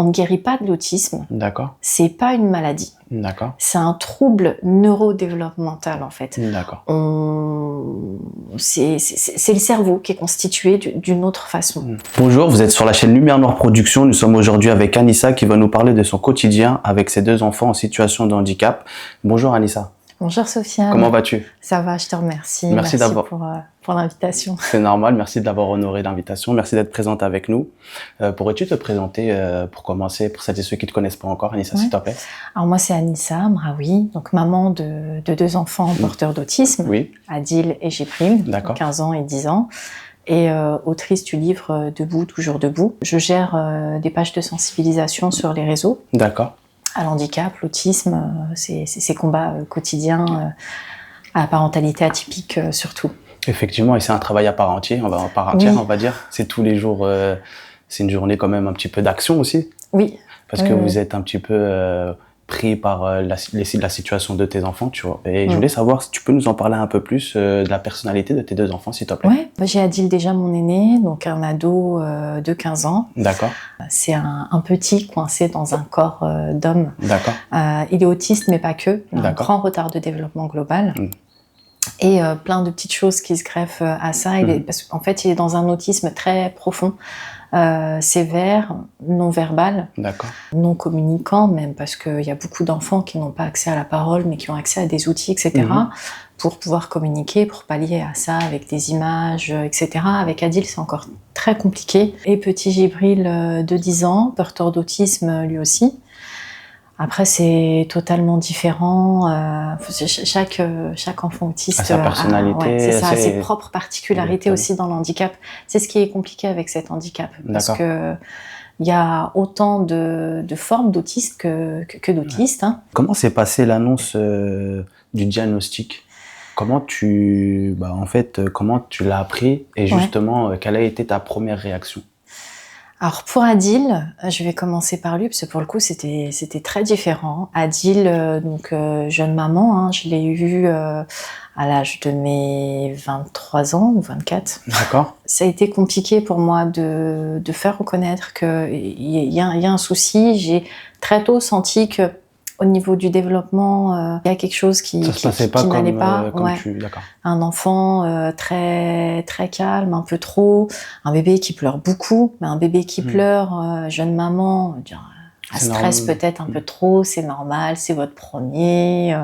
On ne guérit pas de l'autisme. D'accord. C'est pas une maladie. D'accord. C'est un trouble neurodéveloppemental en fait. D'accord. C'est le cerveau qui est constitué d'une autre façon. Bonjour, vous êtes sur la chaîne Lumière Noire Production. Nous sommes aujourd'hui avec Anissa qui va nous parler de son quotidien avec ses 2 enfants en situation de handicap. Bonjour Anissa. Bonjour Sofiane. Comment vas-tu? Ça va, je te remercie. Merci pour l'invitation. C'est normal, merci d'avoir honoré l'invitation. Merci d'être présente avec nous. Pourrais-tu te présenter pour commencer, pour celles et ceux qui ne te connaissent pas encore, Anissa, s'il te plaît? Alors moi c'est Anissa Mraoui, donc maman de 2 enfants porteurs d'autisme, oui. Adil et Jibril, 15 ans et 10 ans. Et autrice du livre Debout, toujours debout. Je gère des pages de sensibilisation sur les réseaux. D'accord. À l'handicap, l'autisme, ces combats quotidiens, à la parentalité atypique surtout. Effectivement, et c'est un travail à part entière, on va dire. C'est tous les jours, c'est une journée quand même un petit peu d'action aussi. Oui. Parce que vous êtes un petit peu pris par la situation de tes enfants, tu vois. Et je voulais savoir si tu peux nous en parler un peu plus de la personnalité de tes 2 enfants, s'il te plaît. Ouais, j'ai Adil déjà, mon aîné, donc un ado de 15 ans. D'accord. C'est un petit coincé dans un corps d'homme. D'accord. Il est autiste, mais pas que. Il a un grand retard de développement global. Et plein de petites choses qui se greffent à ça. Parce qu'en fait, il est dans un autisme très profond. Sévère, non verbal, non communicant même, parce qu'il y a beaucoup d'enfants qui n'ont pas accès à la parole, mais qui ont accès à des outils, etc., pour pouvoir communiquer, pour pallier à ça avec des images, etc. Avec Adil, c'est encore très compliqué. Et petit Jibril de 10 ans, porteur d'autisme lui aussi. Après, c'est totalement différent. Chaque enfant autiste a sa personnalité, a ses propres particularités aussi dans le handicap. C'est ce qui est compliqué avec cet handicap, parce que il y a autant de formes d'autistes que d'autistes. Hein. Comment s'est passée l'annonce du diagnostic? Comment tu l'as appris et justement quelle a été ta première réaction? Alors pour Adil, je vais commencer par lui parce que pour le coup c'était très différent. Adil, donc jeune maman, hein, je l'ai eu à l'âge de mes 23 ans ou 24. D'accord. Ça a été compliqué pour moi de faire reconnaître qu'il y a un souci. J'ai très tôt senti que au niveau du développement, il y a quelque chose qui n'allait pas. Un enfant très très calme, un peu trop, un bébé qui pleure beaucoup, mais un bébé qui pleure, jeune maman, elle stresse peut-être un peu trop, c'est normal, c'est votre premier.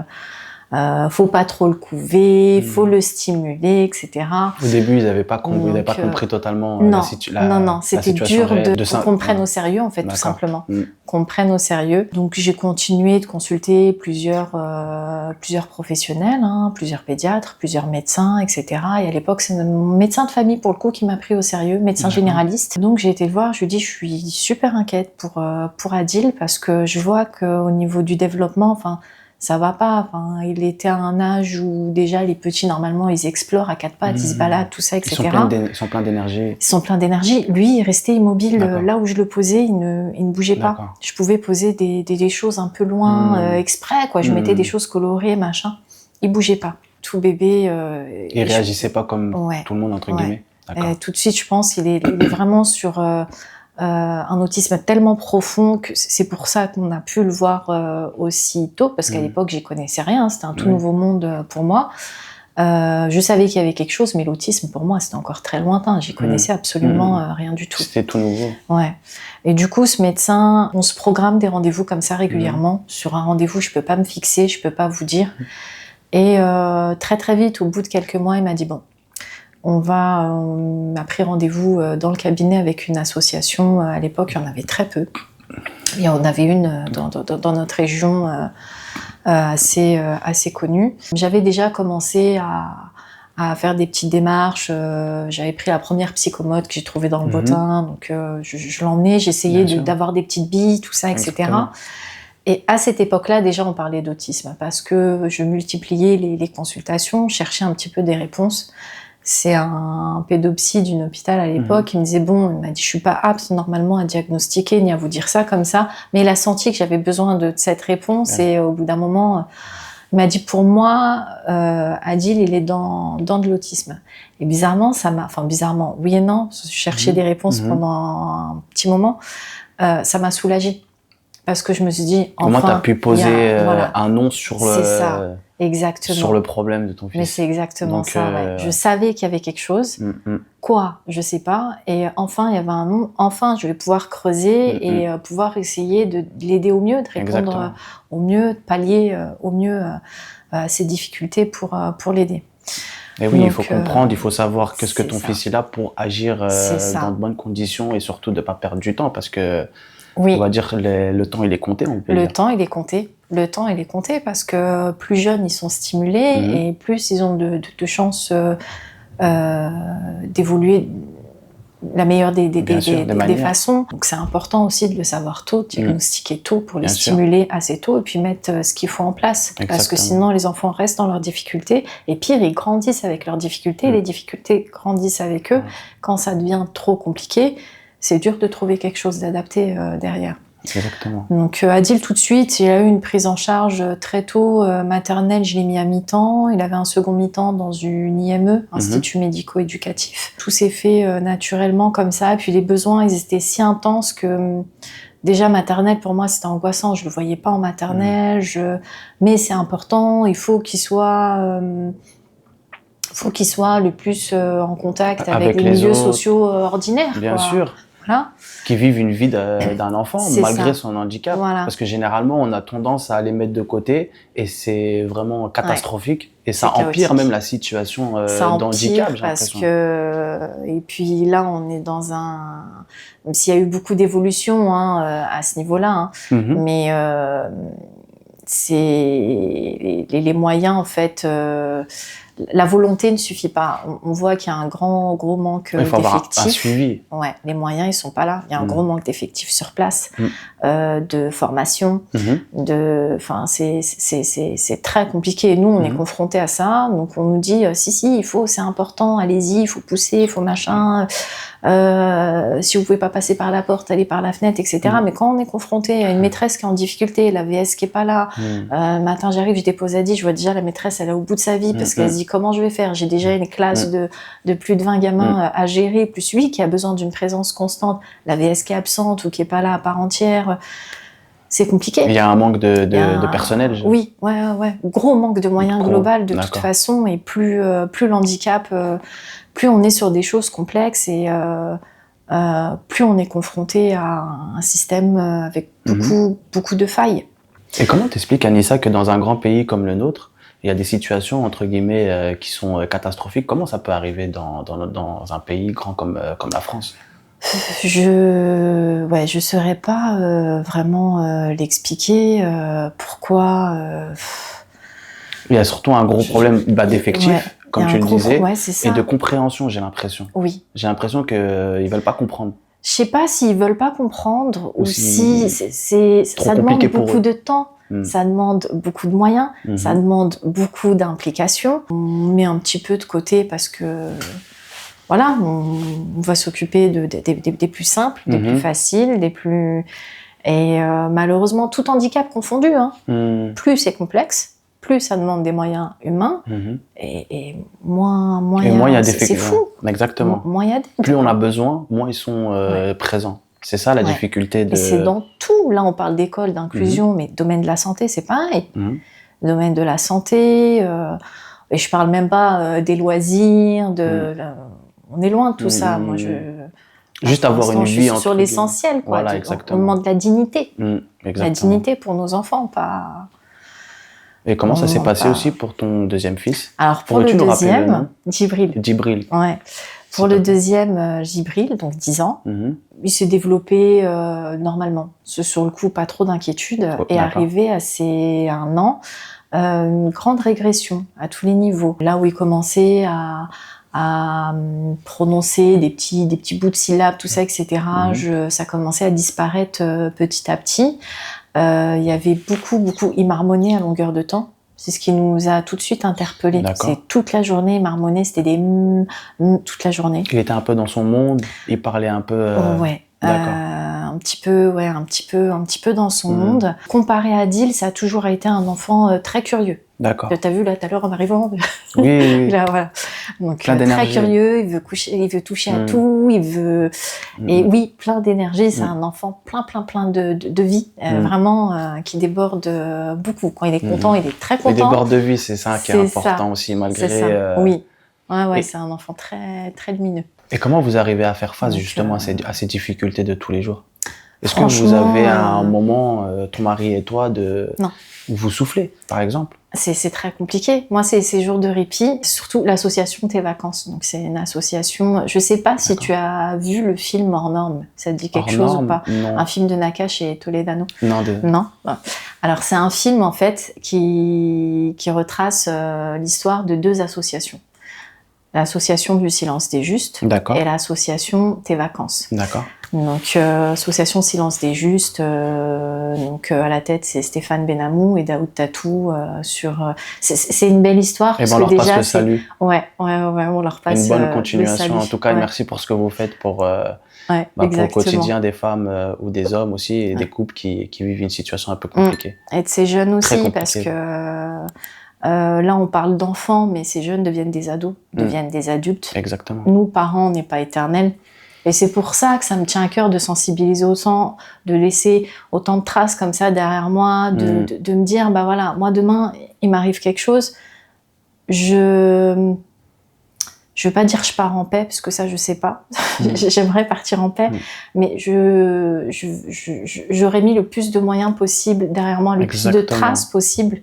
Faut pas trop le couver, faut le stimuler, etc. Au début, ils n'avaient pas compris totalement non, c'était dur qu'on me prenne au sérieux, en fait, tout simplement. Qu'on me prenne au sérieux. Donc, j'ai continué de consulter plusieurs professionnels, hein, plusieurs pédiatres, plusieurs médecins, etc. Et à l'époque, c'est mon médecin de famille, pour le coup, qui m'a pris au sérieux, médecin généraliste. Donc, j'ai été le voir, je lui ai dit, je suis super inquiète pour Adil, parce que je vois qu'au niveau du développement, ça va pas. Il était à un âge où déjà les petits, normalement, ils explorent à 4 pattes, ils se baladent, tout ça, etc. Ils sont pleins d'énergie. Ils sont pleins d'énergie. Lui, il restait immobile là où je le posais, il ne bougeait pas. Je pouvais poser des choses un peu loin, exprès, quoi. Je mettais des choses colorées, machin. Il bougeait pas. Tout bébé... il réagissait pas comme tout le monde, entre guillemets. Tout de suite, je pense, il est vraiment sur... un autisme tellement profond que c'est pour ça qu'on a pu le voir aussi tôt, parce qu'à l'époque j'y connaissais rien, c'était un tout nouveau monde pour moi. Je savais qu'il y avait quelque chose, mais l'autisme pour moi c'était encore très lointain, j'y connaissais absolument rien du tout. C'était tout nouveau. Ouais. Et du coup ce médecin, on se programme des rendez-vous comme ça régulièrement. Sur un rendez-vous je peux pas me fixer, je peux pas vous dire. Et très très vite, au bout de quelques mois, il m'a dit bon, on a pris rendez-vous dans le cabinet avec une association. À l'époque, il y en avait très peu. Il y en avait une dans notre région assez connue. J'avais déjà commencé à faire des petites démarches. J'avais pris la première psychomote que j'ai trouvée dans le bottin. Donc, je l'emmenais, j'essayais d'avoir des petites billes, tout ça, etc. Exactement. Et à cette époque-là, déjà, on parlait d'autisme parce que je multipliais les consultations, cherchais un petit peu des réponses. C'est un pédopsie d'un hôpital à l'époque, il me disait il m'a dit je suis pas apte normalement à diagnostiquer ni à vous dire ça comme ça, mais il a senti que j'avais besoin de cette réponse et au bout d'un moment il m'a dit pour moi Adil il est dans de l'autisme. Et bizarrement bizarrement oui et non, je cherchais des réponses pendant un petit moment. Ça m'a soulagée. Parce que je me suis dit, Comment enfin, tu as pu poser voilà. un nom sur Exactement. sur le problème de ton fils. Mais c'est exactement Donc, ça, ouais. Je savais qu'il y avait quelque chose. Quoi? Je sais pas. Et enfin, il y avait un nom. Enfin, je vais pouvoir creuser et pouvoir essayer de l'aider au mieux, de répondre au mieux, de pallier au mieux ses difficultés pour l'aider. Et oui, donc, il faut comprendre, il faut savoir qu'est-ce que ton fils il a pour agir dans de bonnes conditions et surtout de ne pas perdre du temps parce que on va dire le temps il est compté, on peut dire. Le temps il est compté. Le temps il est compté parce que plus jeunes ils sont stimulés et plus ils ont de chances d'évoluer la meilleure des façons. Donc c'est important aussi de le savoir tôt, diagnostiquer tôt pour les stimuler assez tôt et puis mettre ce qu'il faut en place. Exactement. Parce que sinon les enfants restent dans leurs difficultés et pire ils grandissent avec leurs difficultés, les difficultés grandissent avec eux. Quand ça devient trop compliqué, c'est dur de trouver quelque chose d'adapté derrière. Exactement. Donc Adil tout de suite, il a eu une prise en charge très tôt, maternelle, je l'ai mis à mi-temps, il avait un second mi-temps dans une IME, Institut médico-éducatif. Tout s'est fait naturellement comme ça, et puis les besoins, ils étaient si intenses que déjà maternelle pour moi c'était angoissant, je le voyais pas en maternelle, mais c'est important, il faut qu'il soit le plus en contact avec les milieux sociaux ordinaires. Bien sûr. Voilà. Qui vivent une vie d'un enfant malgré son handicap. Voilà. Parce que généralement, on a tendance à les mettre de côté et c'est vraiment catastrophique. Et ça empire même la situation d'handicap, j'ai l'impression. Et puis là, on est dans un... Même s'il y a eu beaucoup d'évolution à ce niveau-là, mais c'est les moyens, en fait... La volonté ne suffit pas. On voit qu'il y a un gros manque d'effectifs. Il faut avoir un suivi. Ouais, les moyens, ils sont pas là. Il y a un gros manque d'effectifs sur place, de formation, enfin, c'est très compliqué. Nous, on est confrontés à ça. Donc, on nous dit, si, il faut, c'est important, allez-y, il faut pousser, il faut machin. Si vous pouvez pas passer par la porte, allez par la fenêtre, etc. Mais quand on est confronté à une maîtresse qui est en difficulté, la VS qui est pas là, matin j'arrive, je dépose Adi, je vois déjà la maîtresse, elle est au bout de sa vie parce qu'elle se dit comment je vais faire. J'ai déjà une classe de plus de 20 gamins à gérer, plus lui qui a besoin d'une présence constante, la VS qui est absente ou qui est pas là à part entière. C'est compliqué. Il y a un manque de personnel. Oui, ouais. Gros manque de moyens global de toute façon, et plus l'handicap, plus on est sur des choses complexes et plus on est confronté à un système avec beaucoup de failles. Et comment t'expliques, Anissa, que dans un grand pays comme le nôtre, il y a des situations, entre guillemets, qui sont catastrophiques? Comment ça peut arriver dans un pays grand comme la France? Je saurais pas vraiment l'expliquer. Pourquoi Il y a surtout un gros problème d'effectifs, comme tu le disais, et de compréhension, j'ai l'impression. Oui. J'ai l'impression qu'ils veulent pas comprendre. Je sais pas s'ils veulent pas comprendre ou si ça demande beaucoup de temps. Ça demande beaucoup de moyens, ça demande beaucoup d'implication. On met un petit peu de côté parce que voilà, on va s'occuper des plus simples, des plus faciles, des plus... Et malheureusement, tout handicap confondu, plus c'est complexe, plus ça demande des moyens humains, et moins il y a d'effectifs. C'est fou. Exactement. Moins il y a plus on a besoin, moins ils sont présents. C'est ça la difficulté de... Et c'est dans tout. Là, on parle d'école, d'inclusion, mais domaine de la santé, c'est pareil. Domaine de la santé, et je parle même pas des loisirs, on est loin de tout ça. Moi, juste avoir une vie sur l'essentiel, quoi. Voilà, on demande de la dignité. La dignité pour nos enfants, pas... Et comment ça s'est passé aussi pour ton deuxième fils? Alors, pour le deuxième, Djibril. Djibril. Ouais. Pour le deuxième, Djibril, donc 10 ans, il s'est développé normalement. Sur le coup, pas trop d'inquiétude. Et arrivé à ses 1 an, une grande régression à tous les niveaux. Là où il commençait à prononcer des petits bouts de syllabes, tout ça, etc. Ça commençait à disparaître petit à petit. Il y avait beaucoup, il marmonnait à longueur de temps. C'est ce qui nous a tout de suite interpellés. C'est toute la journée, il marmonnait, c'était des toute la journée. Il était un peu dans son monde, il parlait un peu... un petit peu dans son monde. Comparé à Adil, ça a toujours été un enfant très curieux. D'accord. T'as vu là tout à l'heure en arrivant? Oui. Là, voilà. Donc plein très curieux, il veut toucher à tout, il veut et oui, plein d'énergie. C'est un enfant plein de vie, vraiment qui déborde beaucoup. Quand il est content, il est très content. Il déborde de vie, c'est ça qui est important aussi malgré. C'est ça. Oui. Ouais, c'est un enfant très lumineux. Et comment vous arrivez à faire face justement à ces difficultés de tous les jours? Est-ce que vous avez un moment, ton mari et toi, Non. où vous soufflez, par exemple? C'est très compliqué. Moi, c'est ces jours de répit, surtout l'association Tes Vacances. Donc, c'est une association. Je sais pas si tu as vu le film Hors Normes. Ça te dit quelque chose ou pas? Non. Un film de Nakache et Toledano. Non. Non. Alors, c'est un film en fait qui retrace l'histoire de 2 associations. L'association du Silence des Justes et l'association Tes Vacances. D'accord. Donc, association Silence des Justes, donc à la tête c'est Stéphane Benamou et Daoud Tatou c'est une belle histoire. Et on leur passe le salut. Ouais, on leur passe une bonne continuation. Le salut. En tout cas, merci pour ce que vous faites pour le quotidien des femmes ou des hommes aussi et des couples qui vivent une situation un peu compliquée. Et de ces jeunes aussi, parce que là on parle d'enfants, mais ces jeunes deviennent des ados, deviennent des adultes. Exactement. Nous, parents, on n'est pas éternels. Et c'est pour ça que ça me tient à cœur de sensibiliser autant, de laisser autant de traces comme ça derrière moi, de me dire, bah voilà, moi demain, il m'arrive quelque chose, je veux pas dire je pars en paix, parce que ça, je sais pas. J'aimerais partir en paix, mais j'aurais mis le plus de moyens possible derrière moi, le plus de traces possible,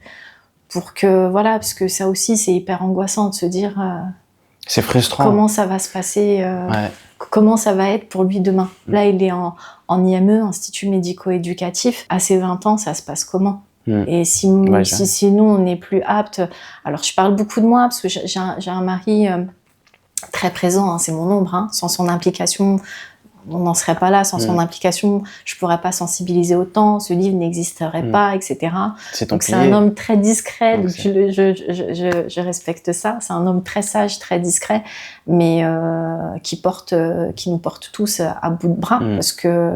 pour que, voilà, parce que ça aussi, c'est hyper angoissant de se dire... c'est frustrant. Comment ça va se passer comment ça va être pour lui demain. Là, il est en IME, Institut médico-éducatif. À ses 20 ans, ça se passe comment? Et si nous, on n'est plus apte... Alors, je parle beaucoup de moi, parce que j'ai un mari très présent, c'est mon ombre. Sans son implication, on n'en serait pas là. Sans son implication, je pourrais pas sensibiliser autant, ce livre n'existerait pas, etc. Donc c'est un homme très discret, donc je respecte ça. C'est un homme très sage, très discret, mais qui nous porte tous à bout de bras, parce que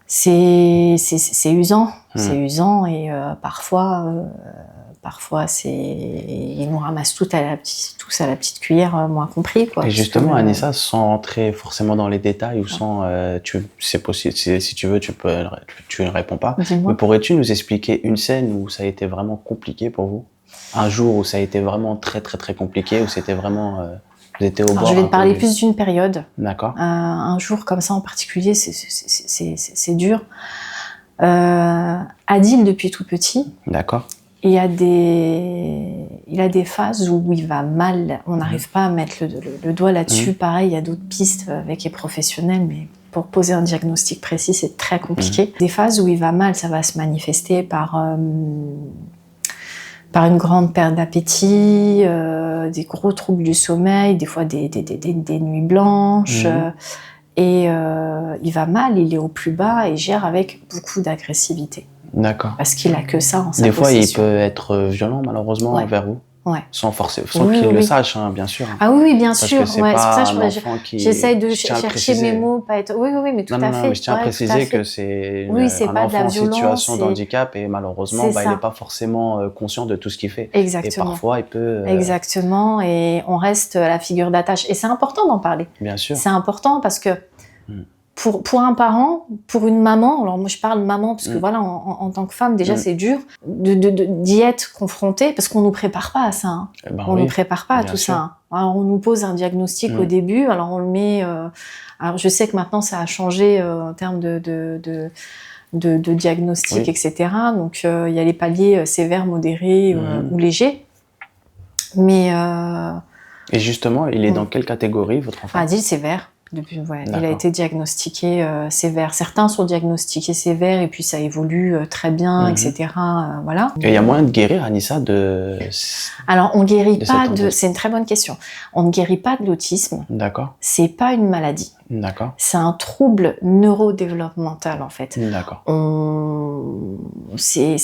c'est usant. C'est usant et parfois ils nous ramassent tous à la petite cuillère, moi compris, quoi. Et justement, Anissa, sans rentrer forcément dans les détails ou sans, c'est possible, si tu veux, tu ne réponds pas. Mais pourrais-tu nous expliquer une scène où ça a été vraiment compliqué pour vous? Un jour où ça a été vraiment très compliqué, où c'était vraiment, vous étiez au bord. Je vais te parler plus d'une période. D'accord. Un jour comme ça en particulier, c'est dur. Adil, depuis tout petit. D'accord. Il a des phases où il va mal, on n'arrive pas à mettre le doigt là-dessus. Pareil, il y a d'autres pistes avec les professionnels, mais pour poser un diagnostic précis, c'est très compliqué. Des phases où il va mal, ça va se manifester par une grande perte d'appétit, des gros troubles du sommeil, des fois des nuits blanches. Et il va mal, il est au plus bas et gère avec beaucoup d'agressivité. D'accord. Parce qu'il a que ça en sa possession. Des fois, il peut être violent, malheureusement, envers vous. Ouais. Sans qu'il le sache, bien sûr. Ah oui, bien sûr. Parce que c'est pas un enfant j'essaye de chercher mes mots, pas être... Oui, mais tout à fait. Mais je tiens à préciser que c'est un enfant en situation de handicap et malheureusement, il n'est pas forcément conscient de tout ce qu'il fait. Exactement. Et parfois, il peut... Exactement, et on reste la figure d'attache. Et c'est important d'en parler. Bien sûr. C'est important parce que pour un parent, pour une maman, alors moi je parle maman parce que voilà, en tant que femme, déjà c'est dur d'y être confrontée parce qu'on nous prépare pas à ça. Hein. On nous prépare pas à tout ça. Alors, on nous pose un diagnostic au début, alors on le met... alors je sais que maintenant ça a changé en termes de diagnostic, etc. Donc il y a les paliers sévères, modérés ou légers. Mais... Et justement, il est dans quelle catégorie, votre enfant? Adil, sévère. Il a été diagnostiqué sévère. Certains sont diagnostiqués sévères et puis ça évolue très bien, etc. Voilà. Et il y a moyen de guérir, Anissa, Alors, on guérit pas c'est une très bonne question. On ne guérit pas de l'autisme. D'accord. C'est pas une maladie. D'accord. C'est un trouble neurodéveloppemental, en fait. D'accord. c'est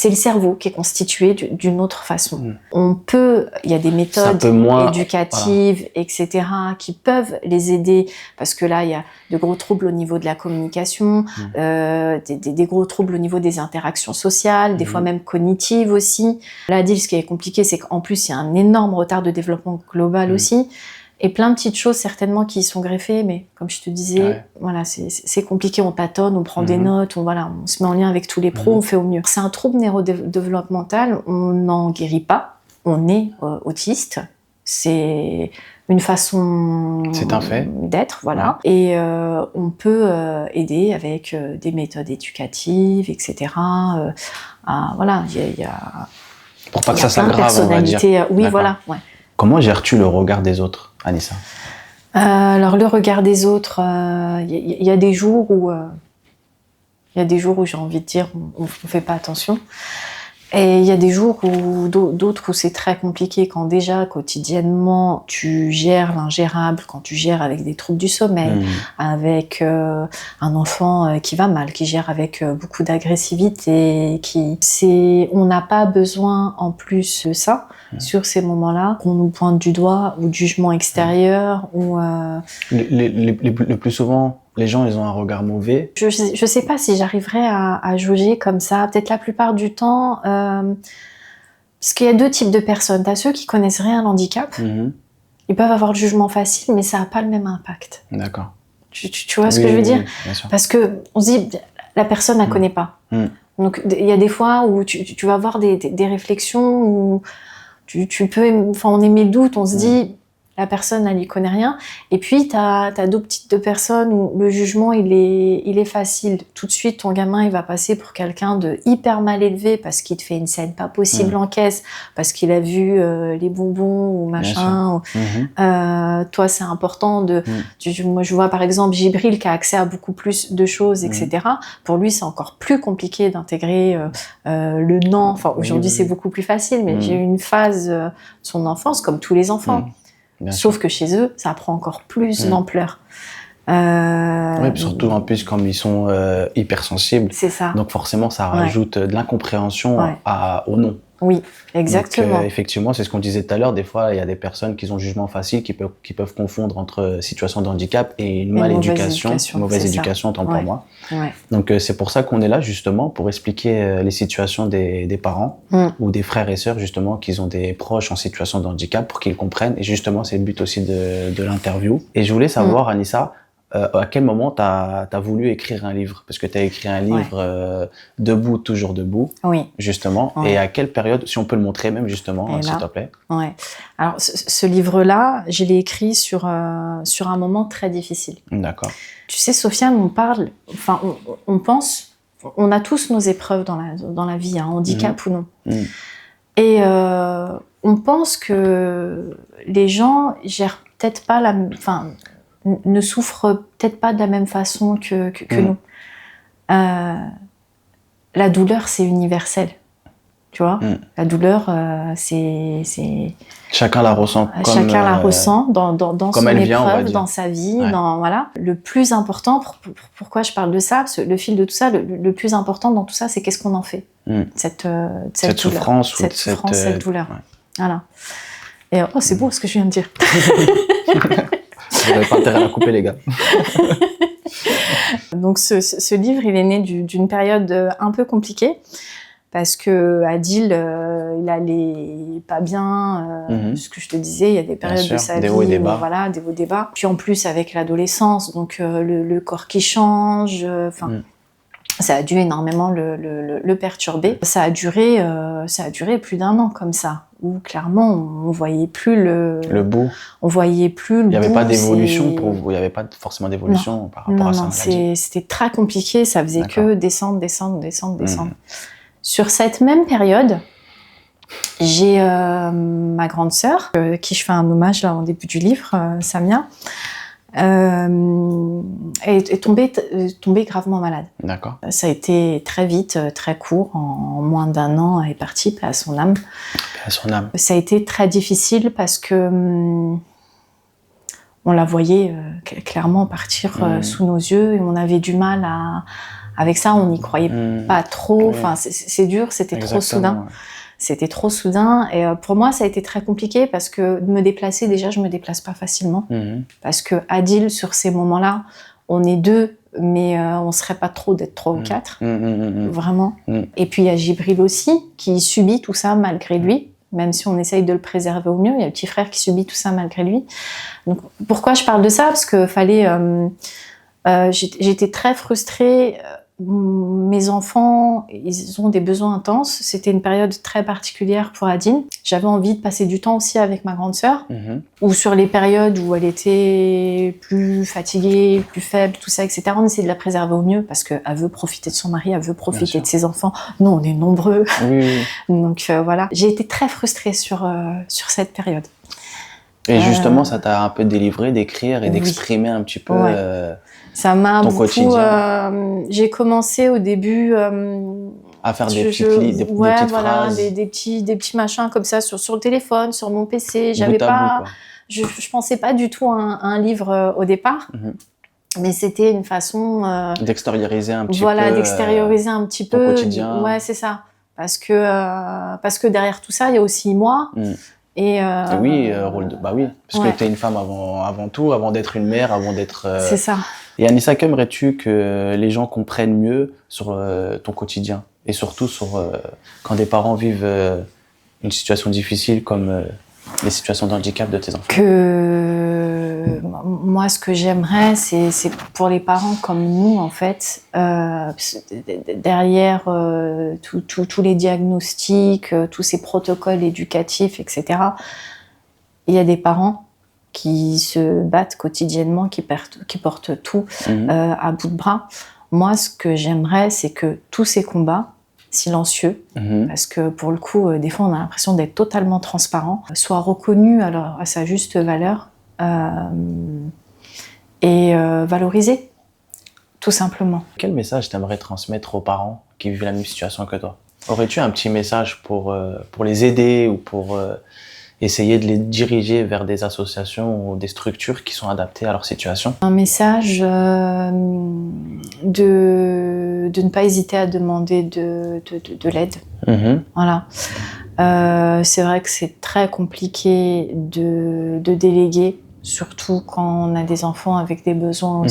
le cerveau qui est constitué d'une autre façon. Il y a des méthodes éducatives, voilà, etc., qui peuvent les aider, parce que là, il y a de gros troubles au niveau de la communication, des gros troubles au niveau des interactions sociales, des fois même cognitives aussi. Là, Adil, ce qui est compliqué, c'est qu'en plus, il y a un énorme retard de développement global aussi. Et plein de petites choses certainement qui y sont greffées, mais comme je te disais, voilà, c'est compliqué, on tâtonne, on prend des notes, on se met en lien avec tous les pros, on fait au mieux. C'est un trouble neurodéveloppemental, on n'en guérit pas, on est autiste, c'est une façon d'être, voilà. Et on peut aider avec des méthodes éducatives, etc. Voilà, il y a pour pas que ça s'aggrave, on va dire. Oui, voilà, ouais. Comment gères-tu le regard des autres, Anissa? Alors le regard des autres, il y a des jours où j'ai envie de dire on fait pas attention, et il y a des jours où d'autres où c'est très compliqué, quand déjà quotidiennement tu gères l'ingérable, quand tu gères avec des troubles du sommeil, avec un enfant qui va mal, qui gère avec beaucoup d'agressivité, on n'a pas besoin en plus de ça. Sur ces moments-là, qu'on nous pointe du doigt ou de jugement extérieur ou le plus souvent, les gens, ils ont un regard mauvais. Je sais pas si j'arriverais à jauger comme ça. Peut-être la plupart du temps, parce qu'il y a deux types de personnes. T'as ceux qui connaissent rien à l'handicap. Ils peuvent avoir le jugement facile, mais ça n'a pas le même impact. D'accord. Tu vois ce que je veux dire? Bien sûr. Parce que on se dit, la personne ne la connaît pas. Donc il y a des fois où tu vas avoir des réflexions où tu peux, enfin, on émet le doute, on se dit, la personne, elle y connaît rien. Et puis, t'as d'autres types de personnes où le jugement, il est facile. Tout de suite, ton gamin, il va passer pour quelqu'un de hyper mal élevé parce qu'il te fait une scène pas possible en caisse, parce qu'il a vu les bonbons ou machin. Toi, c'est important moi, je vois par exemple Gibril qui a accès à beaucoup plus de choses, etc. Pour lui, c'est encore plus compliqué d'intégrer le non. Enfin, aujourd'hui, c'est beaucoup plus facile, mais j'ai eu une phase de son enfance, comme tous les enfants. Sauf que chez eux, ça prend encore plus d'ampleur. Oui, surtout en plus comme ils sont hypersensibles. C'est ça. Donc forcément, ça rajoute de l'incompréhension au non. Oui, exactement. Donc, effectivement, c'est ce qu'on disait tout à l'heure. Des fois, il y a des personnes qui ont jugement facile, qui peuvent confondre entre situation de handicap et une mauvaise éducation, tant pour moi. Donc c'est pour ça qu'on est là justement pour expliquer les situations des parents ou des frères et sœurs justement qui ont des proches en situation de handicap pour qu'ils comprennent. Et justement, c'est le but aussi de l'interview. Et je voulais savoir, Anissa, à quel moment t'as voulu écrire un livre? Parce que t'as écrit un livre Debout, toujours debout, justement. Et à quelle période, si on peut le montrer même justement, s'il te plaît. Alors ce livre-là, je l'ai écrit sur un moment très difficile. D'accord. Tu sais, Sofiane, on pense, on a tous nos épreuves dans la vie, handicap ou non. Et on pense que les gens gèrent peut-être pas ne souffrent peut-être pas de la même façon que nous. La douleur, c'est universel. Tu vois, la douleur, c'est... Chacun la ressent chacun la ressent dans son épreuve, dans sa vie. Voilà. Le plus important, pourquoi je parle de ça, parce que le fil de tout ça, le plus important dans tout ça, c'est qu'est-ce qu'on en fait. Cette souffrance. Cette douleur. Voilà. Et c'est beau ce que je viens de dire. Vous n'avez pas intérêt à la couper, les gars. Donc, ce livre, il est né d'une période un peu compliquée parce que Adil, il allait pas bien. Ce que je te disais, il y a des périodes de sa vie, hauts et des bas. Voilà, des hauts et des bas. Puis en plus, avec l'adolescence, donc le corps qui change. Ça a dû énormément le perturber. Ça a duré plus d'1 an comme ça, où clairement on voyait plus le bout. On voyait plus le bout. Il n'y avait pas d'évolution pour vous. Il n'y avait pas forcément d'évolution par rapport à ça. Non, c'était très compliqué. Ça faisait que descendre. Sur cette même période, j'ai ma grande sœur, qui je fais un hommage là en début du livre, Samia. Est tombée gravement malade. D'accord. Ça a été très vite, très court, en moins d'1 an, elle est partie, paix à son âme. Paix à son âme. Ça a été très difficile parce que on la voyait clairement partir sous nos yeux et on avait du mal avec ça, on n'y croyait pas trop. Enfin, c'est dur, c'était trop soudain. Ouais. C'était trop soudain. Et pour moi, ça a été très compliqué parce que de me déplacer, déjà, je me déplace pas facilement. Parce que Adil, sur ces moments-là, on est 2, mais on serait pas trop d'être 3 ou 4. Vraiment. Et puis, il y a Jibril aussi, qui subit tout ça malgré lui. Même si on essaye de le préserver au mieux, il y a le petit frère qui subit tout ça malgré lui. Donc, pourquoi je parle de ça? Parce que j'étais très frustrée. Mes enfants, ils ont des besoins intenses. C'était une période très particulière pour Adine. J'avais envie de passer du temps aussi avec ma grande sœur. Ou sur les périodes où elle était plus fatiguée, plus faible, tout ça, etc. On essayait de la préserver au mieux parce qu'elle veut profiter de son mari, elle veut profiter de ses enfants. Nous, on est nombreux. Donc voilà. J'ai été très frustrée sur cette période. Et justement, ça t'a un peu délivré d'écrire et d'exprimer un petit peu ça m'a ton beaucoup, quotidien. J'ai commencé au début à faire des petites phrases. des petits machins comme ça sur le téléphone, sur mon PC. J'avais pas, je pensais pas du tout à un livre au départ. Mais c'était une façon d'extérioriser un petit peu. Voilà, d'extérioriser un petit peu. Ton quotidien. Ouais, c'est ça. Parce que derrière tout ça, il y a aussi moi. Et oui, parce que tu es une femme avant tout, avant d'être une mère, avant d'être... C'est ça. Et Anissa, qu'aimerais-tu que les gens comprennent mieux sur ton quotidien? Et surtout quand des parents vivent une situation difficile comme les situations de handicap de tes enfants? Moi, ce que j'aimerais, c'est pour les parents comme nous, en fait, derrière tous les diagnostics, tous ces protocoles éducatifs, etc., il y a des parents qui se battent quotidiennement, qui portent tout à bout de bras. Moi, ce que j'aimerais, c'est que tous ces combats silencieux, parce que pour le coup, des fois, on a l'impression d'être totalement transparent, soient reconnus à sa juste valeur et valorisés, tout simplement. Quel message t'aimerais transmettre aux parents qui vivent la même situation que toi? Aurais-tu un petit message pour les aider ou pour essayer de les diriger vers des associations ou des structures qui sont adaptées à leur situation? Un message de ne pas hésiter à demander de l'aide. Voilà. C'est vrai que c'est très compliqué de déléguer, surtout quand on a des enfants avec des besoins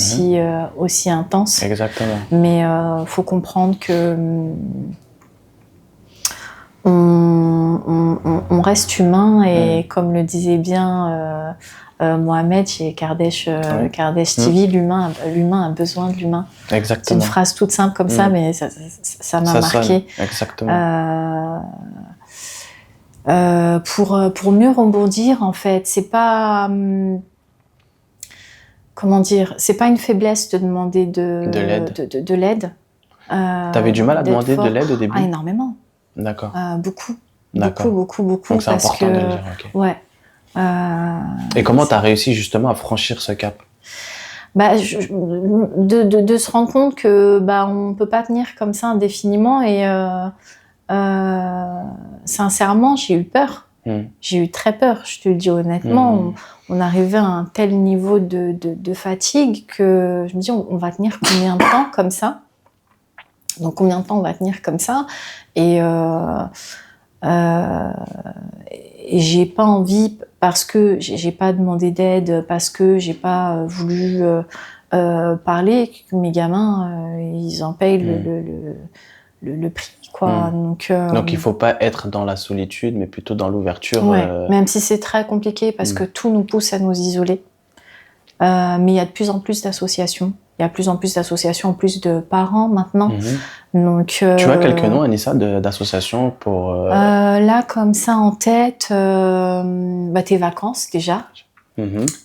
aussi intenses. Exactement. Mais faut comprendre que on reste humain et comme le disait bien Mohamed chez Kardesh TV, l'humain a besoin de l'humain. Exactement. C'est une phrase toute simple comme ça, mais ça m'a marqué. Exactement. Pour mieux rebondir, en fait, c'est pas comment dire, c'est pas une faiblesse de demander de l'aide. T'avais du mal à demander de l'aide au début? Énormément. D'accord. Beaucoup. Beaucoup. Donc c'est important de le dire. Okay. Ouais. Et comment t'as réussi justement à franchir ce cap? De se rendre compte que on peut pas tenir comme ça indéfiniment et sincèrement j'ai eu peur. J'ai eu très peur, je te le dis honnêtement. On arrivait à un tel niveau de fatigue que je me dis on va tenir combien de temps comme ça? Donc combien de temps on va tenir comme ça? Et j'ai pas envie, parce que j'ai pas demandé d'aide, parce que j'ai pas voulu parler, que mes gamins ils en payent le prix, quoi. Donc il faut pas être dans la solitude, mais plutôt dans l'ouverture. Même si c'est très compliqué, parce que tout nous pousse à nous isoler. Mais il y a de plus en plus d'associations. Il y a de plus en plus d'associations, en plus de parents maintenant. Donc, tu as quelques noms, Anissa, d'associations pour... Là, comme ça, en tête, tes vacances, déjà.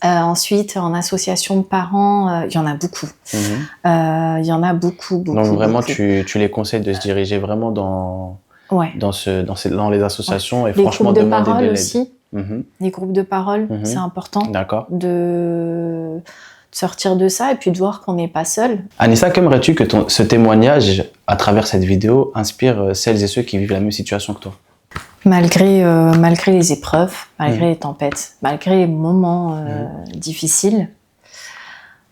Ensuite, en association de parents, il y en a beaucoup. Il y en a beaucoup. Donc vraiment, tu les conseilles de se diriger vraiment dans les associations et franchement demander de l'aide. Aussi. Les groupes de parole, c'est important. D'accord. De sortir de ça et puis de voir qu'on n'est pas seul. Anissa, qu'aimerais-tu que ce témoignage, à travers cette vidéo, inspire celles et ceux qui vivent la même situation que toi? Malgré les épreuves, malgré les tempêtes, malgré les moments difficiles,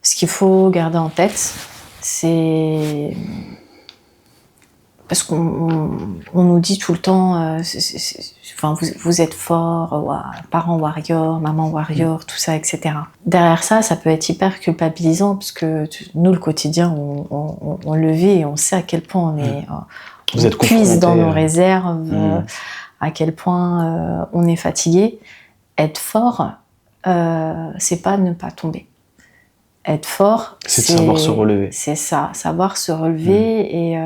ce qu'il faut garder en tête, c'est parce qu'on nous dit tout le temps, enfin, vous êtes fort, parents warrior, maman warrior, tout ça, etc. Derrière ça, ça peut être hyper culpabilisant parce que nous, le quotidien, on le vit et on sait à quel point on puise dans nos réserves, à quel point on est fatigué. Être fort, c'est pas ne pas tomber. Être fort, c'est de savoir se relever. C'est ça, savoir se relever et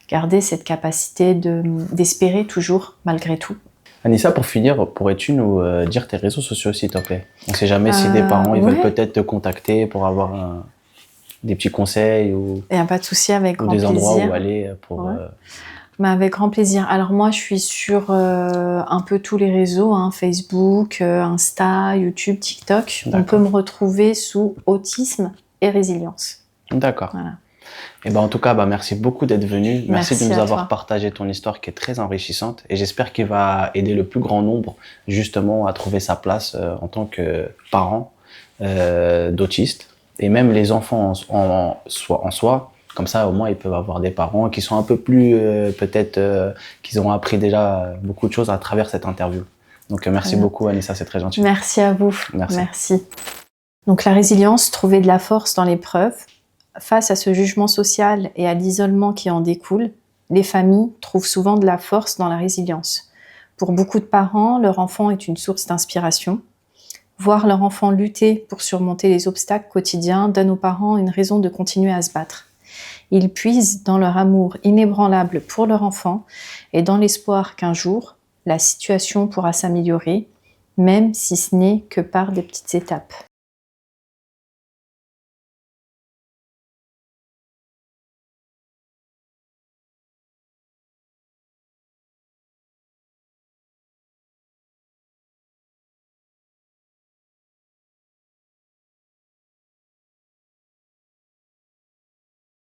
garder cette capacité d'espérer toujours, malgré tout. Anissa, pour finir, pourrais-tu nous dire tes réseaux sociaux, s'il te plaît? On ne sait jamais si des parents ils veulent peut-être te contacter pour avoir des petits conseils ou, il n'y a pas de souci, avec grand plaisir. Ou des endroits où aller pour... Mais avec grand plaisir. Alors moi, je suis sur un peu tous les réseaux, Facebook, Insta, YouTube, TikTok. On peut me retrouver sous autisme et résilience. D'accord. Voilà. Et en tout cas, merci beaucoup d'être venu. Merci de nous avoir partagé ton histoire qui est très enrichissante. Et j'espère qu'il va aider le plus grand nombre justement à trouver sa place en tant que parent d'autistes. Et même les enfants en soi. Comme ça, au moins, ils peuvent avoir des parents qui sont un peu plus, peut-être, qu'ils ont appris déjà beaucoup de choses à travers cette interview. Donc, merci beaucoup, Anissa, c'est très gentil. Merci à vous. Merci. Donc, la résilience, trouver de la force dans l'épreuve. Face à ce jugement social et à l'isolement qui en découle, les familles trouvent souvent de la force dans la résilience. Pour beaucoup de parents, leur enfant est une source d'inspiration. Voir leur enfant lutter pour surmonter les obstacles quotidiens donne aux parents une raison de continuer à se battre. Ils puisent dans leur amour inébranlable pour leur enfant et dans l'espoir qu'un jour, la situation pourra s'améliorer, même si ce n'est que par des petites étapes.